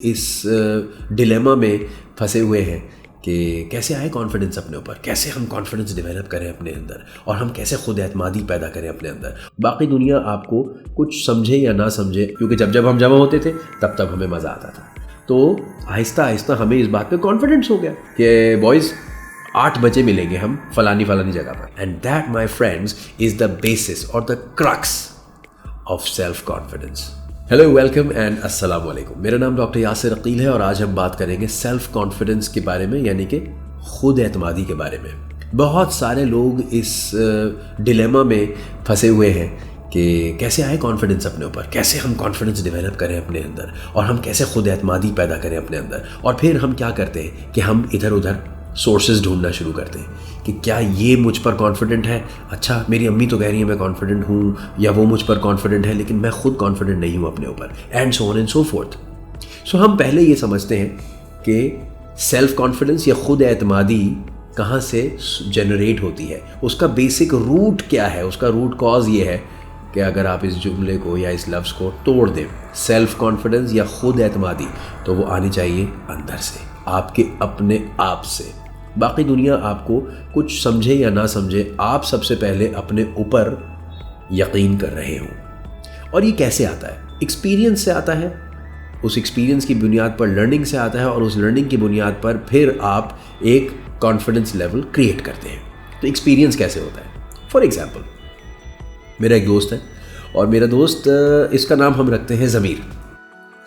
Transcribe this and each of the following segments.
इस डिलेमा में फंसे हुए हैं कि कैसे आए कॉन्फिडेंस अपने ऊपर, कैसे हम कॉन्फिडेंस डेवलप करें अपने अंदर और हम कैसे खुद एतमादी पैदा करें अपने अंदर। बाकी दुनिया आपको कुछ समझे या ना समझे, क्योंकि जब जब हम जमा होते थे तब तब हमें मज़ा आता था। तो आहिस्ता आहिस्ता हमें इस बात पे कॉन्फिडेंस हो गया कि बॉयज़ 8 बजे मिलेंगे हम फलानी जगह पर। And that my friends is the basis और the crux of self confidence. Hello, welcome and अस्सलाम वालेकुम। मेरा नाम डॉक्टर यासिर अकील है और आज हम बात करेंगे सेल्फ कॉन्फिडेंस के बारे में, यानी कि खुद एतमादी के बारे में। बहुत सारे लोग इस डिलेमा में फंसे हुए हैं कि कैसे आए कॉन्फिडेंस अपने ऊपर, कैसे हम कॉन्फिडेंस डेवलप करें अपने अंदर और हम कैसे खुद एतमादी पैदा करें अपने अंदर। और फिर हम क्या करते हैं कि हम इधर उधर सोर्सेज ढूंढना शुरू करते हैं कि क्या ये मुझ पर कॉन्फिडेंट है, अच्छा मेरी अम्मी तो कह रही है मैं कॉन्फिडेंट हूँ, या वो मुझ पर कॉन्फिडेंट है लेकिन मैं खुद कॉन्फिडेंट नहीं हूँ अपने ऊपर, and so on and so forth. So हम पहले ये समझते हैं कि सेल्फ कॉन्फिडेंस या खुद एतमादी कहाँ से जनरेट होती है, उसका बेसिक रूट क्या है, उसका रूट कॉज ये है कि अगर आप इस जुमले को या इस लफ्ज़ को तोड़ दें, सेल्फ कॉन्फिडेंस या खुद एतमादी, तो वो आनी चाहिए अंदर से, आपके अपने आप से। बाकी दुनिया आपको कुछ समझे या ना समझे, आप सबसे पहले अपने ऊपर यकीन कर रहे हो। और ये कैसे आता है? एक्सपीरियंस से आता है, उस एक्सपीरियंस की बुनियाद पर लर्निंग से आता है और उस लर्निंग की बुनियाद पर फिर आप एक कॉन्फिडेंस लेवल क्रिएट करते हैं। तो एक्सपीरियंस कैसे होता है? फॉर एग्जाम्पल, मेरा एक दोस्त है और मेरा दोस्त, इसका नाम हम रखते हैं ज़मीर,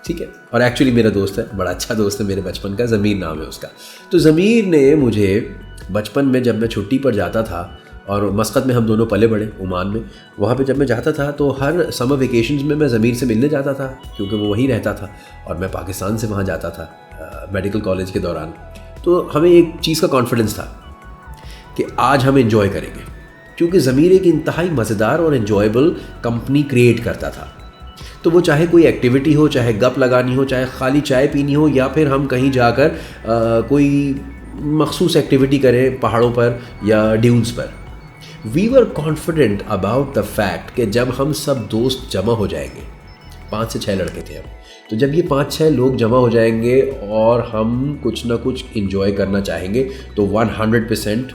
ठीक है। और एक्चुअली मेरा दोस्त है, बड़ा अच्छा दोस्त है मेरे बचपन का, ज़मीर नाम है उसका। तो ज़मीर ने मुझे बचपन में, जब मैं छुट्टी पर जाता था, और मस्कत में हम दोनों पले बड़े, ओमान में, वहाँ पे जब मैं जाता था तो हर समर वेकेशंस में मैं ज़मीर से मिलने जाता था, क्योंकि वो वहीं रहता था और मैं पाकिस्तान से वहाँ जाता था मेडिकल कॉलेज के दौरान। तो हमें एक चीज़ का कॉन्फिडेंस था कि आज हम एंजॉय करेंगे, क्योंकि ज़मीर एक इंतहाई मज़ेदार और एंजॉयबल कंपनी क्रिएट करता था। तो वो चाहे कोई एक्टिविटी हो, चाहे गप लगानी हो, चाहे खाली चाय पीनी हो, या फिर हम कहीं जाकर कोई मखसूस एक्टिविटी करें पहाड़ों पर या ड्यून्स पर। We were confident about the fact कि जब हम सब दोस्त जमा हो जाएंगे, 5 से 6 लड़के थे हम, तो जब ये 5-6 लोग जमा हो जाएंगे और हम कुछ ना कुछ इंजॉय करना चाहेंगे, तो 100%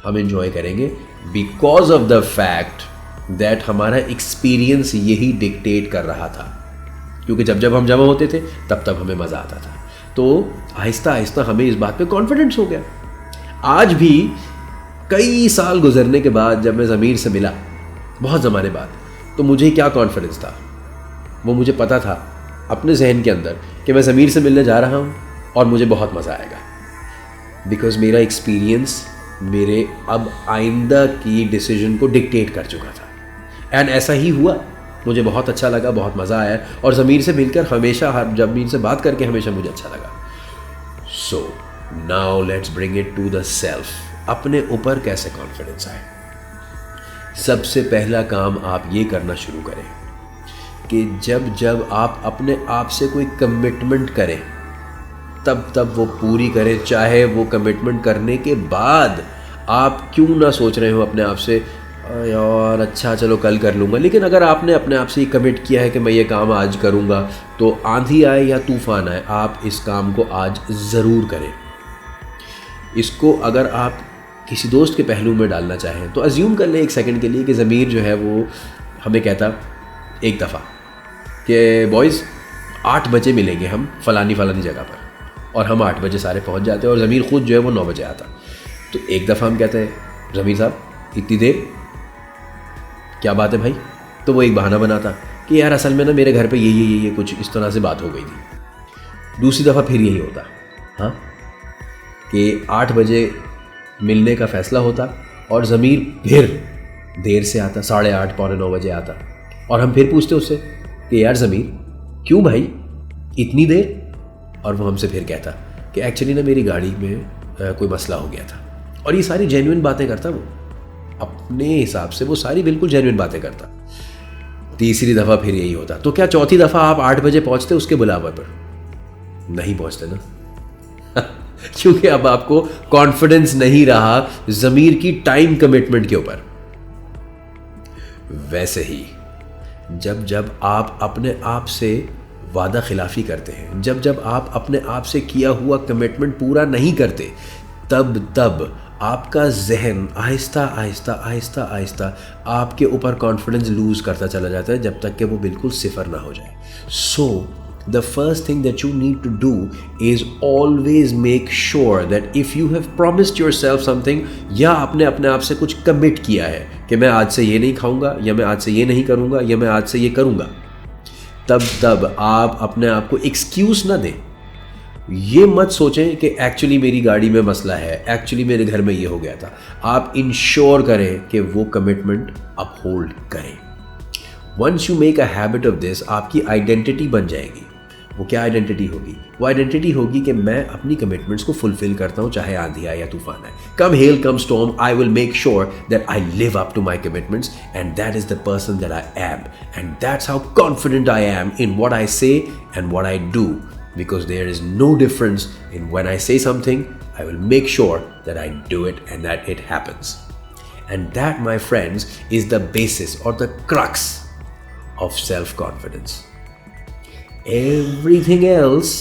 हम इंजॉय करेंगे, because of the fact that हमारा एक्सपीरियंस यही डिक्टेट कर रहा था, क्योंकि जब जब हम जमा होते थे तब तब हमें मज़ा आता था। तो आहिस्ता आहिस्ता हमें इस बात पे कॉन्फिडेंस हो गया। आज भी कई साल गुजरने के बाद जब मैं ज़मीर से मिला, बहुत ज़माने बाद, तो मुझे क्या कॉन्फिडेंस था, वो मुझे पता था अपने जहन के अंदर कि मैं ज़मीर से मिलने जा रहा हूँ और मुझे बहुत मज़ा आएगा, बिकॉज़ मेरा एक्सपीरियंस मेरे अब आइंदा की डिसीजन को डिक्टेट कर चुका था। एंड ऐसा ही हुआ, मुझे बहुत अच्छा लगा, बहुत मज़ा आया, और ज़मीर से मिलकर हमेशा, ज़मीर से बात करके हमेशा मुझे अच्छा लगा। So now let's bring it to the self. अपने ऊपर कैसे कॉन्फिडेंस आए? सबसे पहला काम आप ये करना शुरू करें कि जब जब आप अपने आप से कोई कमिटमेंट करें, तब तब वो पूरी करें, चाहे वो कमिटमेंट करने के बाद आप क्यों ना सोच रहे हो अपने आप से यार अच्छा चलो कल कर लूँगा। लेकिन अगर आपने अपने आप से ही कमिट किया है कि मैं ये काम आज करूँगा, तो आंधी आए या तूफ़ान आए, आप इस काम को आज ज़रूर करें। इसको अगर आप किसी दोस्त के पहलू में डालना चाहें तो अज्यूम कर लें एक सेकंड के लिए कि ज़मीर जो है वो हमें कहता एक दफ़ा कि बॉयज़ 8 बजे मिलेंगे हम फलानी जगह पर, और हम 8 बजे सारे पहुंच जाते हैं और ज़मीर ख़ुद जो है वो 9 बजे आता। तो एक दफ़ा हम कहते हैं ज़मीर साहब इतनी देर, क्या बात है भाई? तो वो एक बहाना बनाता कि यार असल में ना मेरे घर पे ये कुछ इस तरह से बात हो गई थी। दूसरी दफ़ा फिर यही होता, हाँ, कि 8 बजे मिलने का फ़ैसला होता और ज़मीर फिर देर से आता, 8:30 पौने 9 बजे आता, और हम फिर पूछते उससे कि यार ज़मीर क्यों भाई इतनी देर? और वो हमसे फिर कहता कि एक्चुअली ना मेरी गाड़ी में कोई मसला हो गया था। और ये सारी जेन्युइन बातें करता, वो अपने हिसाब से वो सारी बिल्कुल जेन्युइन बातें करता। तीसरी दफ़ा फिर यही होता। तो क्या चौथी दफ़ा आप 8 बजे पहुंचते उसके बुलावे पर? नहीं पहुंचते ना क्योंकि अब आपको कॉन्फिडेंस नहीं रहा ज़मीर की टाइम कमिटमेंट के ऊपर। वैसे ही जब जब आप अपने आप से वादा खिलाफ़ी करते हैं, जब जब आप अपने आप से किया हुआ कमिटमेंट पूरा नहीं करते, तब तब आपका जहन आहिस्ता आहिस्ता आहिस्ता आहिस्ता आपके ऊपर कॉन्फिडेंस लूज़ करता चला जाता है, जब तक कि वो बिल्कुल सिफर ना हो जाए. सो the first thing that you need to do is always make sure that if you have promised yourself something, या आपने अपने आप से कुछ कमिट किया है कि मैं आज से ये नहीं खाऊंगा, या मैं आज से ये नहीं करूंगा, या मैं आज से ये करूंगा, तब आप अपने आप को एक्सक्यूज ना दें. ये मत सोचें कि एक्चुअली मेरी गाड़ी में मसला है, एक्चुअली मेरे घर में ये हो गया था. आप इंश्योर करें कि वो कमिटमेंट अपहोल्ड करें. Once you make a habit of this, आपकी आइडेंटिटी बन जाएगी. वो क्या आइडेंटिटी होगी? वो आइडेंटिटी होगी कि मैं अपनी कमिटमेंट्स को फुलफिल करता हूँ, चाहे आंधी आए या तूफान आए. Come hell come storm, I will make sure that I live up to my commitments, and that is the person that I am, and that's how confident I am in what I say and what I do, because there is no difference in when I say something, I will make sure that I do it and that it happens. And that, my friends, is the basis or the crux of self-confidence. Everything else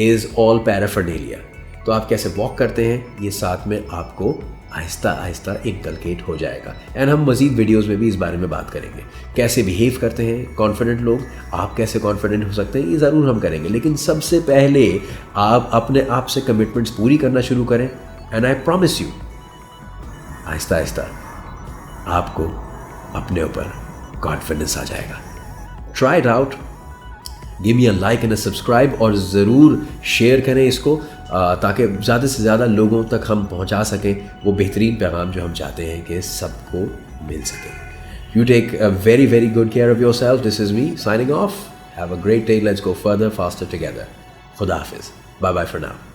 is all paraphernalia. तो आप कैसे walk करते हैं, ये साथ में आपको Aahista Aahista inculcate हो जाएगा. एंड हम मज़ीद वीडियोस में भी इस बारे में बात करेंगे. कैसे बिहेव करते हैं कॉन्फिडेंट लोग, आप कैसे कॉन्फिडेंट हो सकते हैं, ये ज़रूर हम करेंगे. लेकिन सबसे पहले आप अपने आप से कमिटमेंट्स पूरी करना शुरू करें. And I promise you, Aahista Aahista आपको अपने ऊपर कॉन्फिडेंस आ जाएगा. Try it out, give me a like and a subscribe, और ज़रूर शेयर करें इसको ताकि ज़्यादा से ज़्यादा लोगों तक हम पहुंचा सकें वो बेहतरीन पैगाम जो हम चाहते हैं कि सबको मिल सके. You take a very very good care of yourself. This is me signing off. Have a great day. Let's go further faster together. खुदा हाफिज़. Bye bye for now.